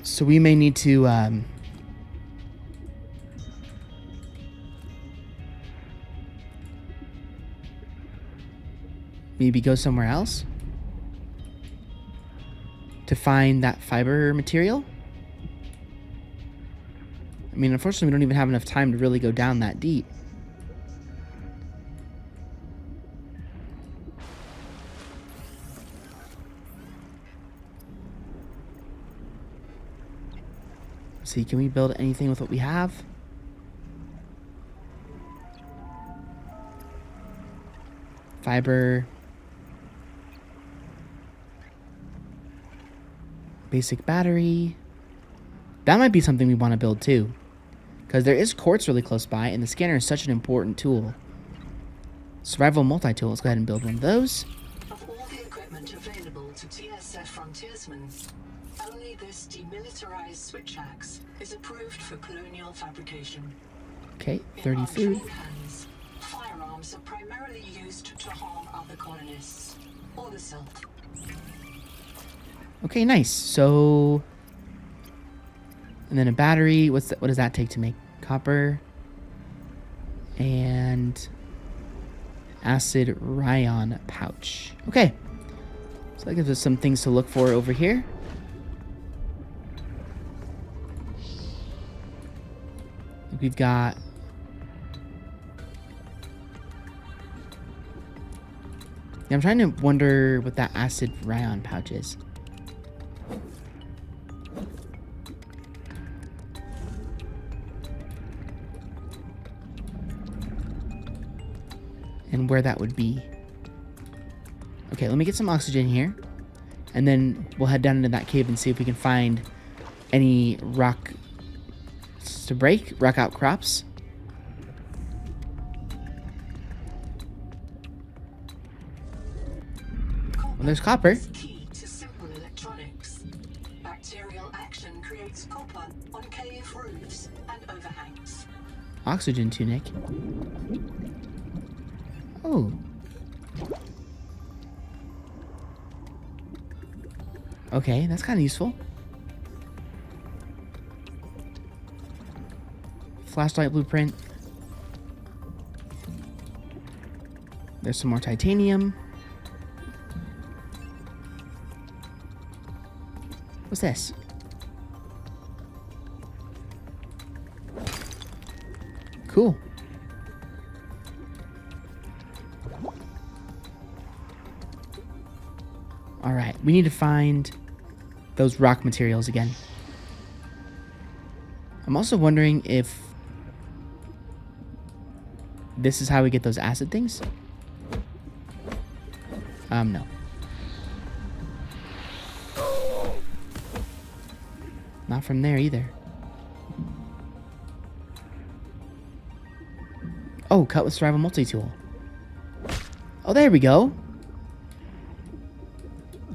So we may need to maybe go somewhere else to find that fiber material. I mean, unfortunately, we don't even have enough time to really go down that deep. Let's see, can we build anything with what we have? Fiber. Basic battery. That might be something we want to build too. Because there is quartz really close by, and the scanner is such an important tool. Survival multi-tool. Let's go ahead and build one of those. Of all the equipment available to TSF frontiersmen, only this demilitarized switch axe is approved for colonial fabrication. Okay, 30 food. Hands, firearms are primarily used to harm other colonists or the self. Okay, nice. So, and then a battery. What does that take to make? Copper and acid rayon pouch. Okay, so that gives us some things to look for over here. We've got I'm trying to wonder what that acid rayon pouch is. And where that would be. Okay, let me get some oxygen here. And then we'll head down into that cave and see if we can find any rock to break, rock outcrops. Well, there's copper. Key to simple electronics. Bacterial action creates copper on cave roofs and overhangs. Oxygen tunic. Oh. Okay, that's kind of useful. Flashlight blueprint. There's some more titanium. What's this? Cool. All right, we need to find those rock materials again. I'm also wondering if this is how we get those acid things. No. Not from there either. Oh, cut with survival multi-tool. Oh, there we go.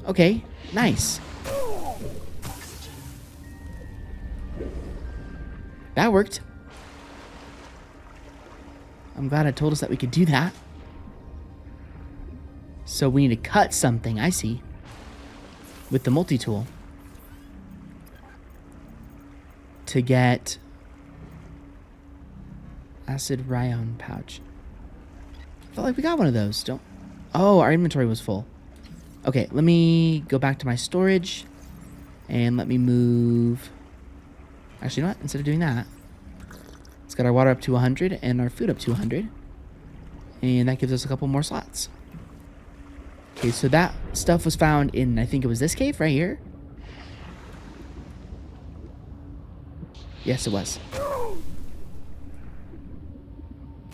Okay, nice. That worked. I'm glad it told us that we could do that. So we need to cut something, I see. With the multi-tool. To get acid rayon pouch. I felt like we got one of those. Don't. Oh, our inventory was full. Okay, let me go back to my storage. And let me move. Actually, you know what? Instead of doing that, let's get our water up to 100 and our food up to 100. And that gives us a couple more slots. Okay, so that stuff was found in, I think it was this cave right here. Yes, it was.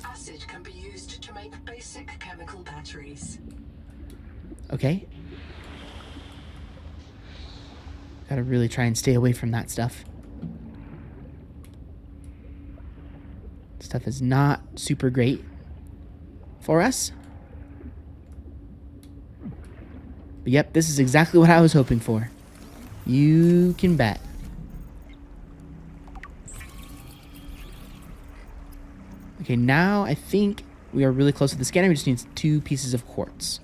Acid can be used to make basic chemical batteries. Okay. Gotta really try and stay away from that stuff. Stuff is not super great for us. But yep, this is exactly what I was hoping for. You can bet. Okay, now I think we are really close to the scanner. We just need 2 pieces of quartz.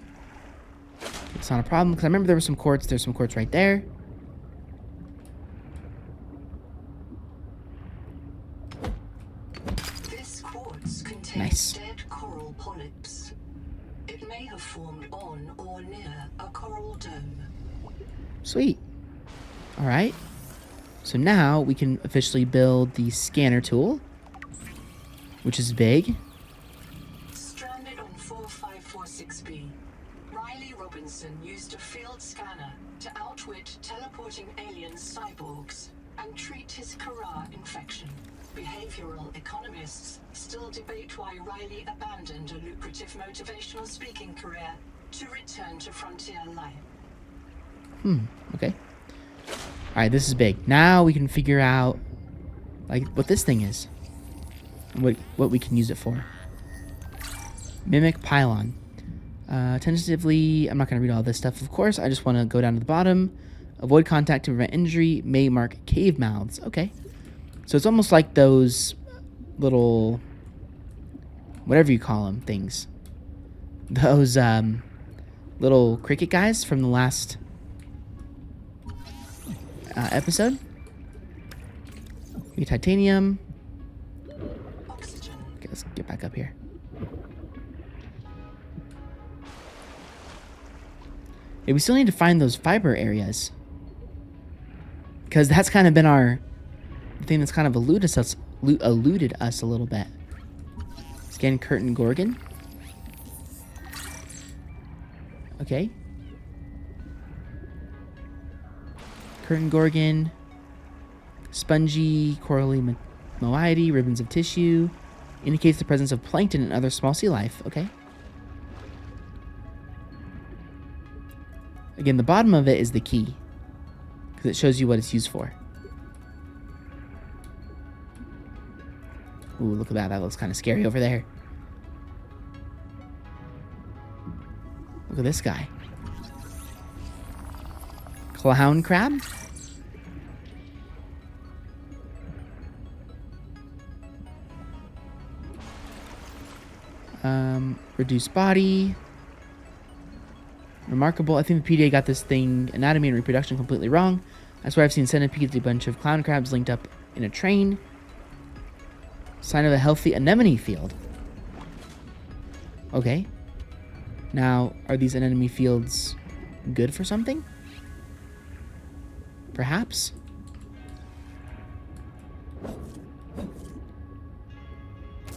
It's not a problem, because I remember there was some quartz. There's some quartz right there. or near a coral dome. Sweet. All right. So now we can officially build the scanner tool, which is big. Stranded on 4546B, Riley Robinson used a field scanner to outwit teleporting alien cyborgs and treat his Kara infection. Behavioral economists still debate why Riley abandoned a lucrative motivational speaking career to return to frontier life. Okay. All right, this is big. Now we can figure out, like, what this thing is. And what we can use it for. Mimic pylon. Tentatively, I'm not going to read all this stuff, of course. I just want to go down to the bottom. Avoid contact to prevent injury. May mark cave mouths. Okay. So it's almost like those little, whatever you call them, things. Those little cricket guys from the last episode. We titanium. Oxygen. Okay, let's get back up here. Yeah, we still need to find those fiber areas, because that's kind of been our thing that's kind of eluded us a little bit. Scan curtain gorgon. Okay. Curtain gorgon. Spongy corally moiety, ribbons of tissue. Indicates the presence of plankton and other small sea life. Okay. Again, the bottom of it is the key, because it shows you what it's used for. Ooh, look at that. That looks kind of scary over there. Look at this guy. Clown crab? Reduced body. Remarkable. I think the PDA got this thing, anatomy and reproduction, completely wrong. I swear I've seen centipedes, a bunch of clown crabs linked up in a train. Sign of a healthy anemone field. Okay. Now, are these anemone fields good for something? Perhaps?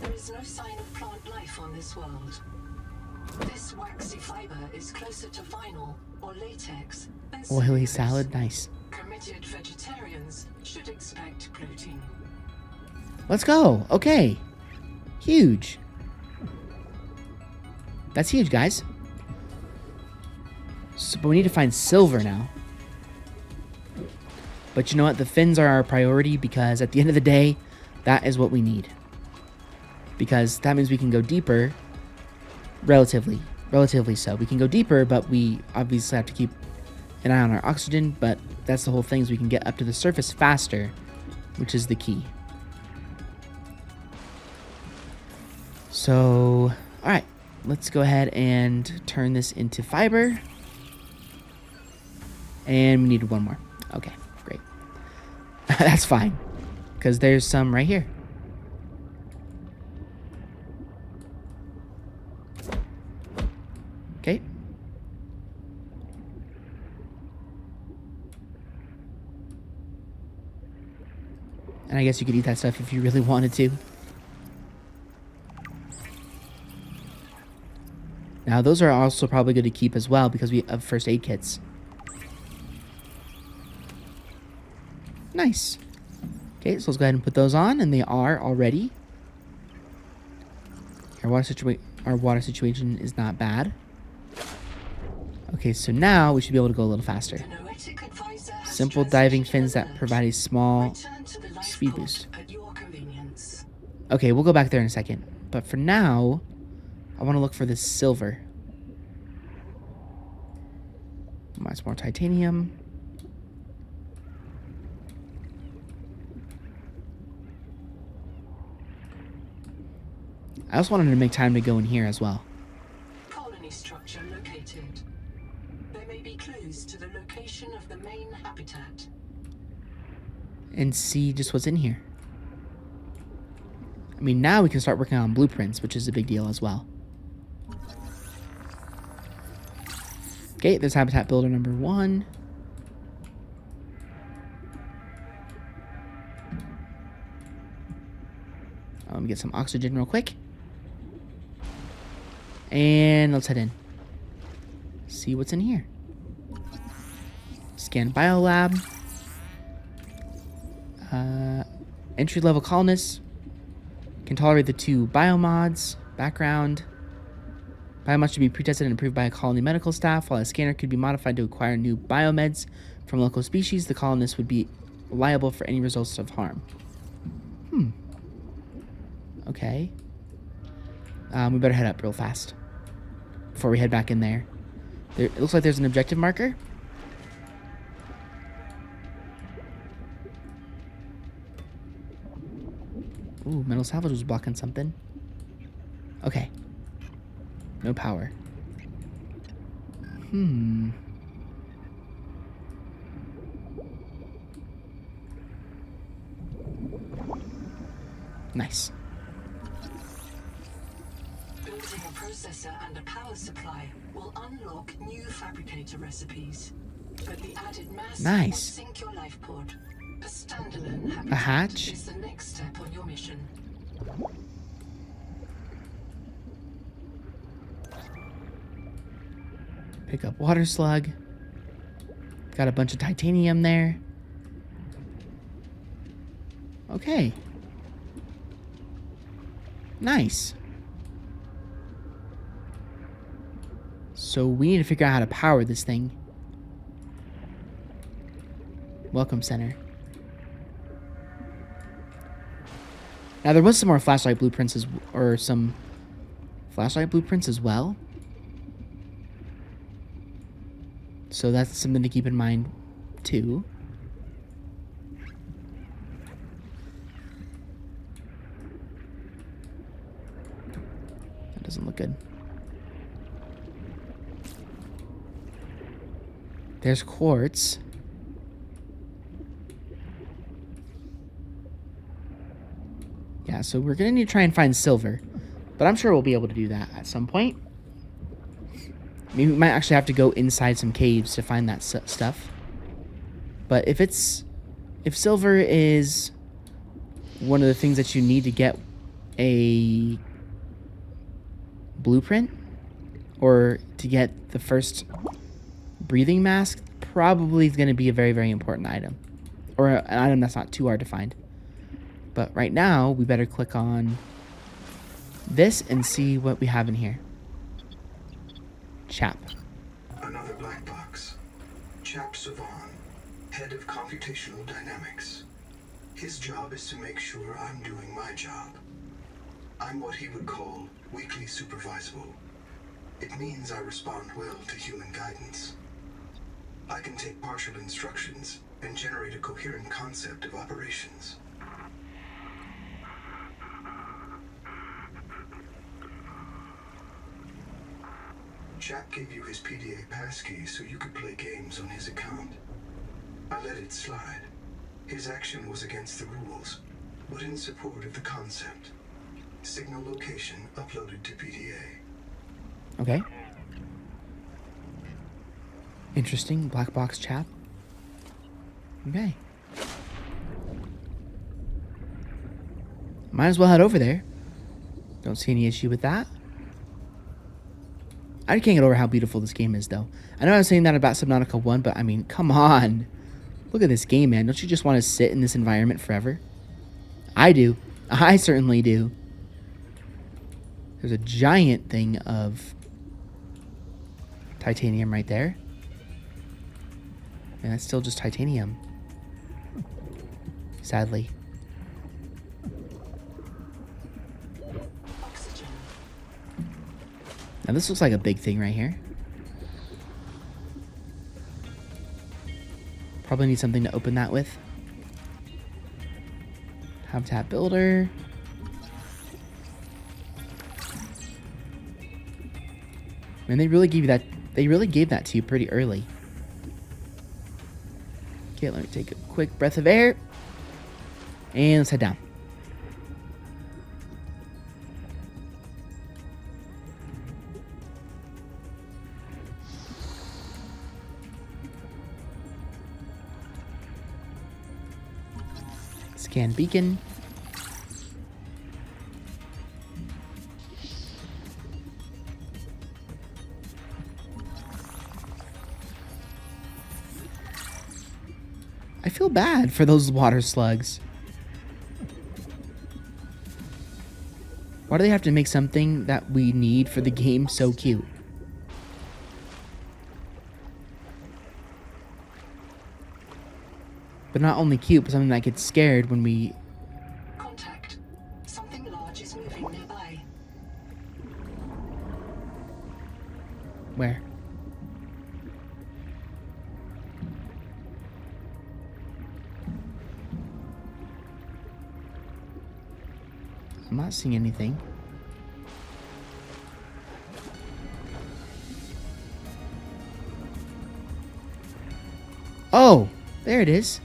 There is no sign of plant life on this world. This waxy fiber is closer to vinyl or latex than Oily cellulose. salad, nice. Committed vegetarians should expect protein. Let's go. Okay. Huge. That's huge, guys. So, but we need to find silver now. But you know what? The fins are our priority, because at the end of the day, that is what we need. Because that means we can go deeper. Relatively so. We can go deeper, but we obviously have to keep an eye on our oxygen. But that's the whole thing, is we can get up to the surface faster, which is the key. So, all right, let's go ahead and turn this into fiber. And we need one more. Okay, great. That's fine, because there's some right here. Okay. And I guess you could eat that stuff if you really wanted to. Now, those are also probably good to keep as well, because we have first aid kits. Nice. Okay, so let's go ahead and put those on, and they are already. Our water situation is not bad. Okay, so now we should be able to go a little faster. The noetic advisor has Simple diving translated fins that alert. provide a small Return to the lifeboat speed boost. at your convenience. Okay, we'll go back there in a second. But for now, I want to look for this silver. Much more titanium. I also wanted to make time to go in here as well. Colony structure located. There may be clues to the location of the main habitat. And see just what's in here. I mean, now we can start working on blueprints, which is a big deal as well. Okay, there's habitat builder number 1. Let me get some oxygen real quick. And let's head in. See what's in here. Scan biolab. Entry-level colonists. Can tolerate the 2 biomods. Background. Biomods should be pre-tested and approved by a colony medical staff. While a scanner could be modified to acquire new biomeds from local species, the colonists would be liable for any results of harm. Okay. We better head up real fast before we head back in there. It looks like there's an objective marker. Ooh, metal salvage was blocking something. Okay. No power. Nice. Building a processor and a power supply will unlock new fabricator recipes. But the added mass Nice. will sink your life pod. A standalone habitat A hatch? is the next step on your mission. Pick up water slug. Got a bunch of titanium there. Okay. Nice. So we need to figure out how to power this thing. Welcome center. Now there was some more flashlight blueprints as well. So that's something to keep in mind too. That doesn't look good. There's quartz. Yeah, so we're gonna need to try and find silver, but I'm sure we'll be able to do that at some point. Maybe we might actually have to go inside some caves to find that stuff. But if silver is one of the things that you need to get a blueprint or to get the first breathing mask, probably is going to be a very, very important item, or an item that's not too hard to find. But right now, we better click on this and see what we have in here. Chap. Another black box. Chap Savan, head of computational dynamics. His job is to make sure I'm doing my job. I'm what he would call weakly supervisable. It means I respond well to human guidance. I can take partial instructions and generate a coherent concept of operations. Chap gave you his PDA passkey so you could play games on his account. I let it slide. His action was against the rules, but in support of the concept. Signal location uploaded to PDA. Okay. Interesting. Black box chap. Okay. Might as well head over there. Don't see any issue with that. I can't get over how beautiful this game is, though. I know I was saying that about Subnautica 1, but I mean, come on. Look at this game, man. Don't you just want to sit in this environment forever? I do. I certainly do. There's a giant thing of titanium right there. And that's still just titanium. Sadly. Oxygen. Now this looks like a big thing right here. Probably need something to open that with. Habitat builder. And they really gave you that. They really gave that to you pretty early. Okay, let me take a quick breath of air. And let's head down. Scan beacon. I feel bad for those water slugs. Why do they have to make something that we need for the game so cute? But not only cute, but something that gets scared when we... Contact. Something large is moving nearby. Where? I'm not seeing anything. Oh, there it is.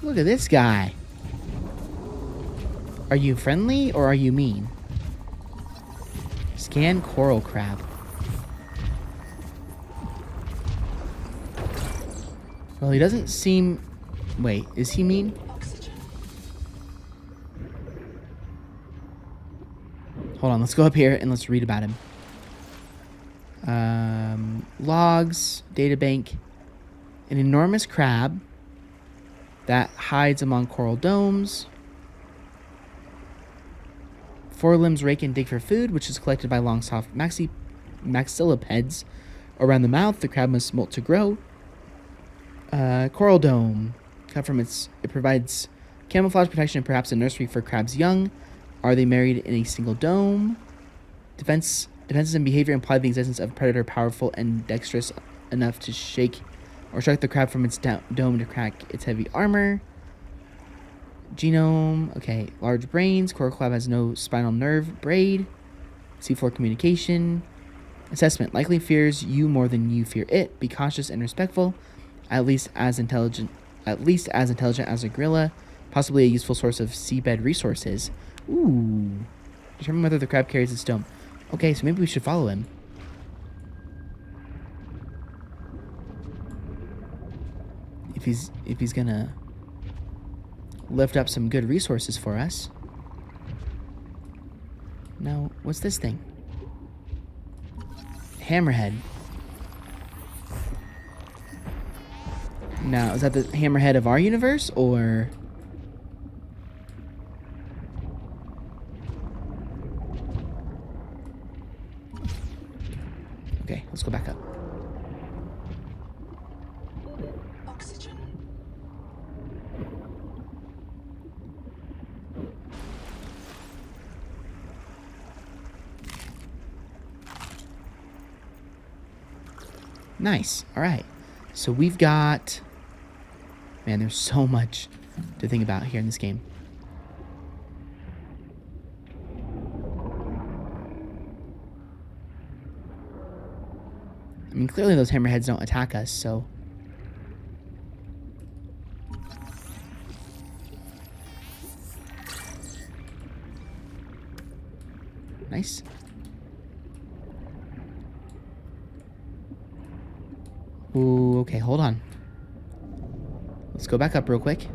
Look at this guy. Are you friendly or are you mean? Scan coral crab. Well, he doesn't seem... Wait, is he mean? Oxygen. Hold on, let's go up here and let's read about him. Logs, databank. An enormous crab that hides among coral domes. Forelimbs rake and dig for food, which is collected by long, soft maxillipeds around the mouth. The crab must molt to grow. Coral dome. Cut from it provides camouflage protection and perhaps a nursery for crabs young. Are they married in a single dome? Defenses and behavior imply the existence of a predator powerful and dexterous enough to shake or strike the crab from its dome to crack its heavy armor. Genome. Okay. Large brains. Coral crab has no spinal nerve braid. C4 communication. Assessment. Likely fears you more than you fear it. Be cautious and respectful. At least as intelligent as a gorilla. Possibly a useful source of seabed resources. Ooh. Determine whether the crab carries its dome. Okay, so maybe we should follow him. If he's gonna lift up some good resources for us. Now, what's this thing? Hammerhead. Now, is that the hammerhead of our universe, or... Okay, let's go back up. Oxygen. Nice. All right. So we've got... Man, there's so much to think about here in this game. I mean, clearly those hammerheads don't attack us, so... Nice. Ooh, okay, hold on. Let's go back up real quick.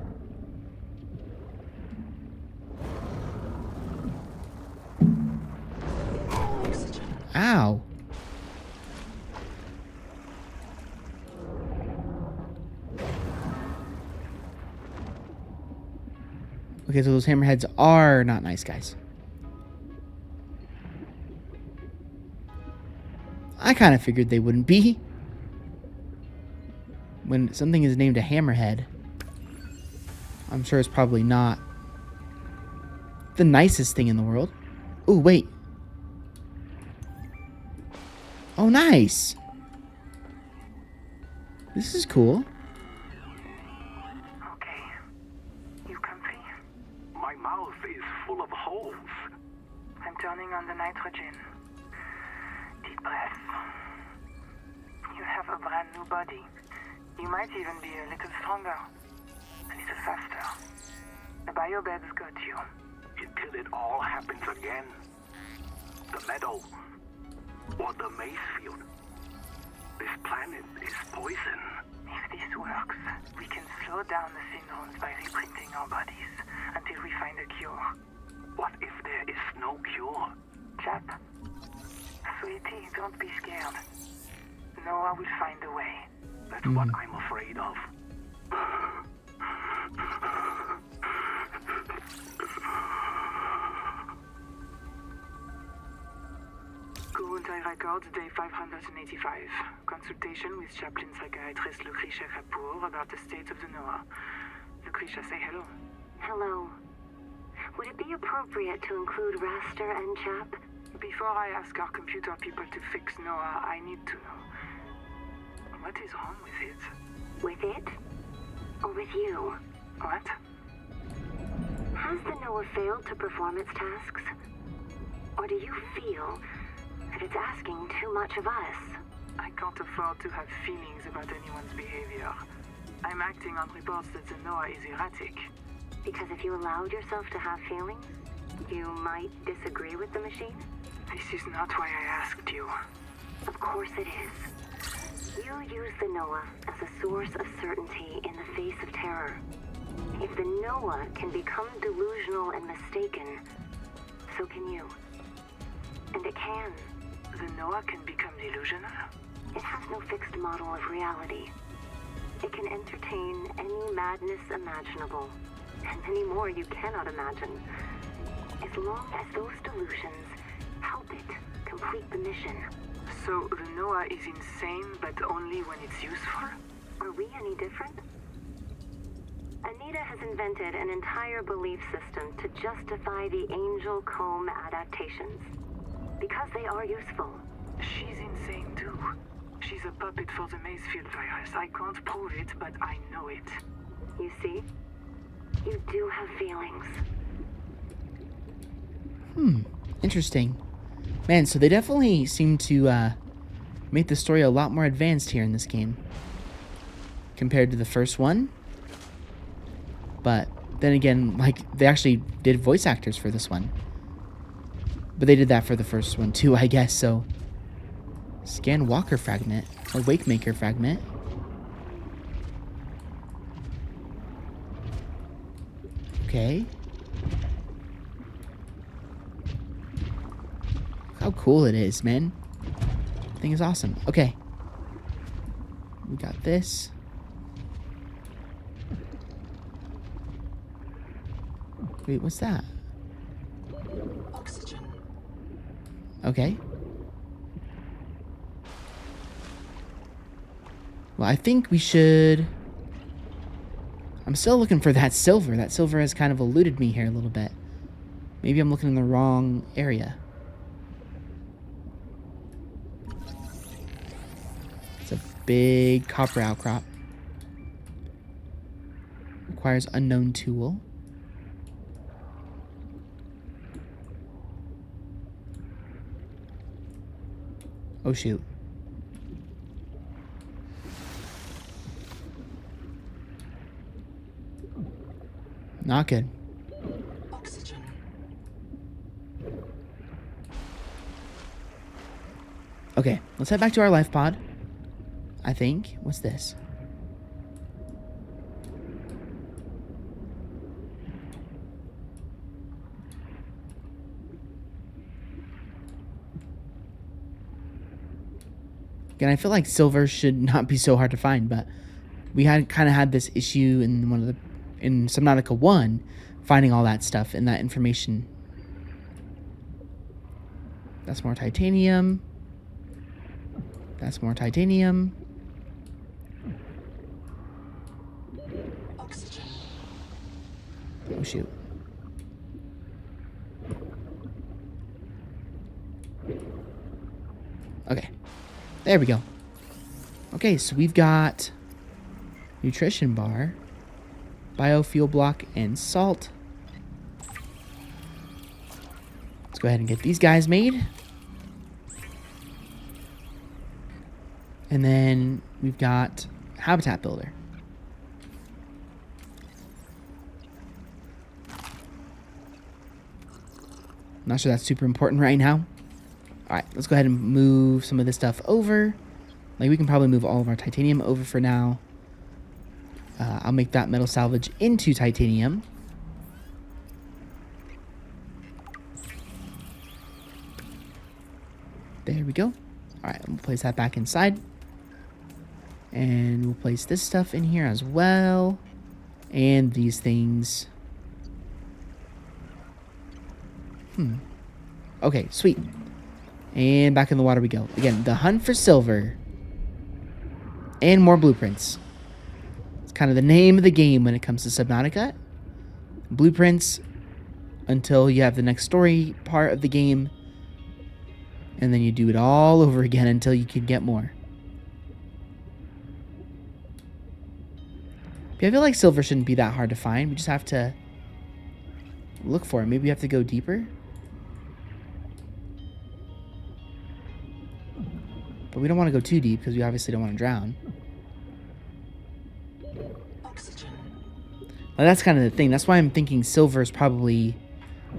Ow. Okay, so those hammerheads are not nice guys. I kind of figured they wouldn't be. When something is named a hammerhead, I'm sure it's probably not the nicest thing in the world. Oh, wait. Oh, nice. This is cool. Okay. You comfy? My mouth is full of holes. I'm turning on the nitrogen. Deep breath. You have a brand new body. You might even be a little stronger. A little faster. The biobeds got you. until it all happens again. The meadow, or the maize field. This planet is poison. If this works, we can slow down the signals by reprinting our bodies until we find a cure. What if there is no cure? Chap, sweetie, don't be scared. Noah will find a way. That's what I'm afraid of. Kuruntai Records, day 585. Consultation with chaplain psychiatrist Lucretia Kapoor about the state of the Noah. Lucretia, say hello. Hello. Would it be appropriate to include Raster and Chap? Before I ask our computer people to fix Noah, I need to know. What is wrong with it? With it? Or with you? What? Has the Noah failed to perform its tasks? Or do you feel that it's asking too much of us? I can't afford to have feelings about anyone's behavior. I'm acting on reports that the Noah is erratic. Because if you allowed yourself to have feelings, you might disagree with the machine? This is not why I asked you. Of course it is. You use the Noah as a source of certainty in the face of terror. If the Noah can become delusional and mistaken, so can you. And it can. The Noah can become delusional? It has no fixed model of reality. It can entertain any madness imaginable, and many more you cannot imagine, as long as those delusions help it complete the mission. So the Noah is insane, but only when it's useful? Are we any different? Anita has invented an entire belief system to justify the Angel Comb adaptations, because they are useful. She's insane too. She's a puppet for the Mazefield virus. I can't prove it, but I know it. You see? You do have feelings. Interesting. Man, so they definitely seem to make the story a lot more advanced here in this game compared to the first one. But then again, like, they actually did voice actors for this one. But they did that for the first one too, I guess, so... Scan Walker Fragment, or Wakemaker Fragment. Okay. How cool it is, man. The thing is awesome. Okay. We got this. Wait, what's that? Oxygen. Okay. Well, I think we should... I'm still looking for that silver. That silver has kind of eluded me here a little bit. Maybe I'm looking in the wrong area. It's a big copper outcrop. Requires unknown tool. Oh, shoot. Not good. Oxygen. Okay, let's head back to our life pod. I think. What's this? Again, I feel like silver should not be so hard to find, but we had kind of had this issue in one of the in Subnautica 1, finding all that stuff and that information. That's more titanium. That's more titanium. Oxygen. Oh, shoot. Okay. There we go. Okay, so we've got nutrition bar, biofuel block, and salt. Let's go ahead and get these guys made. And then we've got habitat builder. Not sure that's super important right now. Alright, let's go ahead and move some of this stuff over. Like, we can probably move all of our titanium over for now. I'll make that metal salvage into titanium. There we go. Alright, we'll place that back inside. And we'll place this stuff in here as well. And these things. Okay, sweet. And back in the water we go. Again, the hunt for silver. And more blueprints. It's kind of the name of the game when it comes to Subnautica. Blueprints until you have the next story part of the game. And then you do it all over again until you can get more. But I feel like silver shouldn't be that hard to find. We just have to look for it. Maybe we have to go deeper. But we don't want to go too deep because we obviously don't want to drown. Oxygen. Well, that's kind of the thing. That's why I'm thinking silver is probably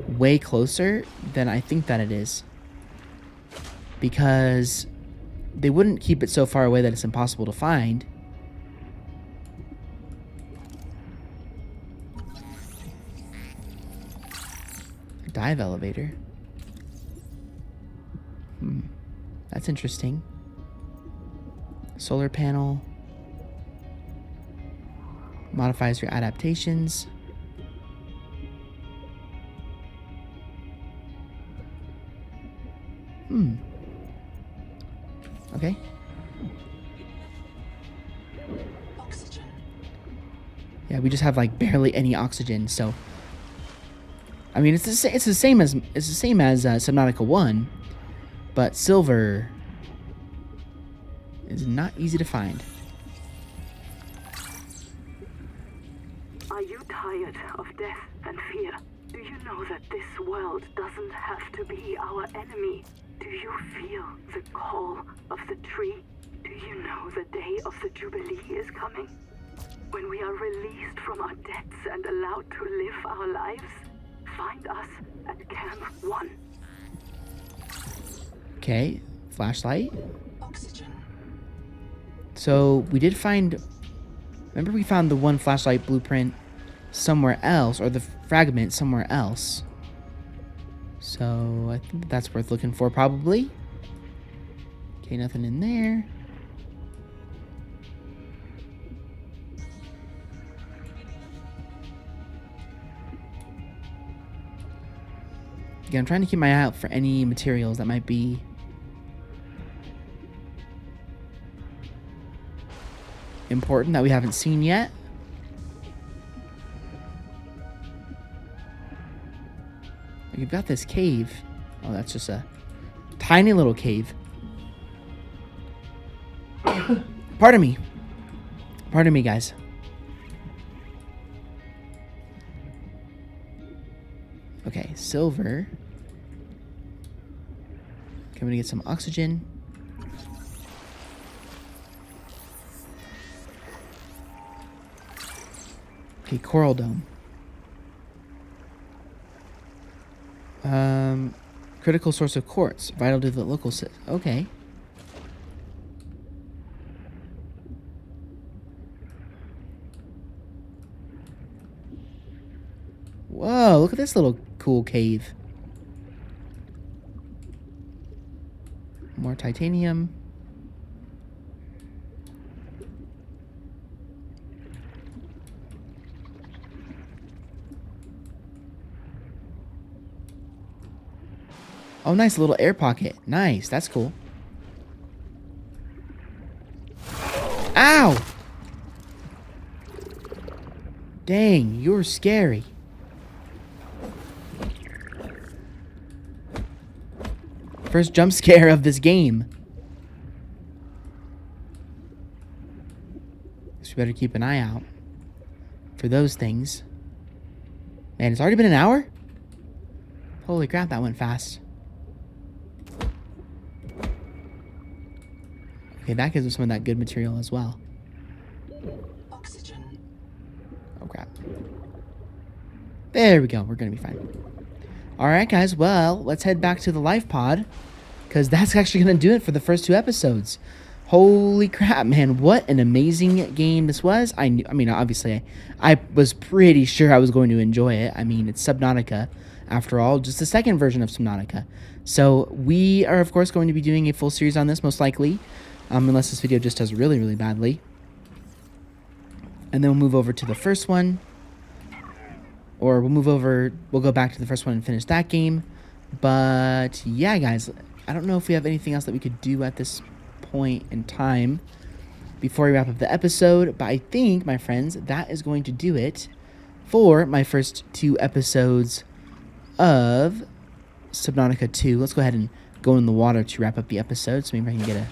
way closer than I think that it is. Because they wouldn't keep it so far away that it's impossible to find. Dive elevator. That's interesting. Solar panel. Modifies your adaptations. Okay. Oxygen. Yeah, we just have like barely any oxygen, so I mean it's the same as Subnautica 1, but silver is not easy to find. Are you tired of death and fear? Do you know that this world doesn't have to be our enemy? Do you feel the call of the tree? Do you know the day of the Jubilee is coming? When we are released from our debts and allowed to live our lives? Find us at Camp 1. Okay, flashlight. Oxygen. So we did find, remember we found the one flashlight blueprint somewhere else, or the fragment somewhere else. So I think that's worth looking for probably. Okay, nothing in there. Again, I'm trying to keep my eye out for any materials that might be important that we haven't seen yet. You've got this cave. Oh, that's just a tiny little cave. Pardon me. Pardon me, guys. Okay, silver. Okay, I'm gonna get some oxygen. Okay, coral dome. Critical source of quartz, vital to the local okay. Whoa, look at this little cool cave. More titanium. Oh, nice little air pocket. Nice, that's cool. Ow! Dang, you're scary. First jump scare of this game. So we better keep an eye out for those things. Man, it's already been an hour? Holy crap, that went fast. Okay, that gives us some of that good material as well. Oxygen. Oh crap. There we go, we're gonna be fine. All right, guys. Well, let's head back to the life pod, because that's actually going to do it for the first 2 episodes. Holy crap, man. What an amazing game this was. I mean, obviously, I was pretty sure I was going to enjoy it. I mean, it's Subnautica, after all, just the second version of Subnautica. So we are, of course, going to be doing a full series on this, most likely, unless this video just does really, really badly. And then we'll move over to the first one. Or we'll go back to the first one and finish that game. But, yeah, guys, I don't know if we have anything else that we could do at this point in time before we wrap up the episode, but I think, my friends, that is going to do it for my first 2 episodes of Subnautica 2. Let's go ahead and go in the water to wrap up the episode, so maybe I can get a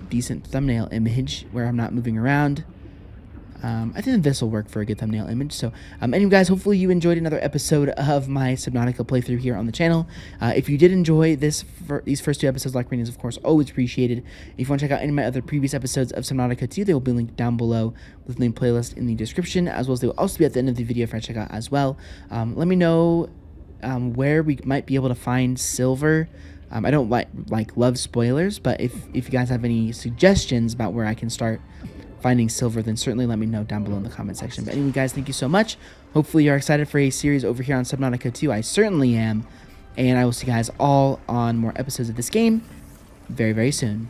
decent thumbnail image where I'm not moving around. I think this will work for a good thumbnail image. So, anyway, guys, hopefully you enjoyed another episode of my Subnautica playthrough here on the channel. If you did enjoy these first 2 episodes, like rating is, of course, always appreciated. If you want to check out any of my other previous episodes of Subnautica 2, they will be linked down below with the playlist in the description, as well as they will also be at the end of the video for you to check out as well. Let me know where we might be able to find silver. I don't love spoilers, but if you guys have any suggestions about where I can start finding silver, then certainly let me know down below in the comment section. But anyway, guys, thank you so much. Hopefully you're excited for a series over here on Subnautica 2. I certainly am. And I will see you guys all on more episodes of this game very, very soon.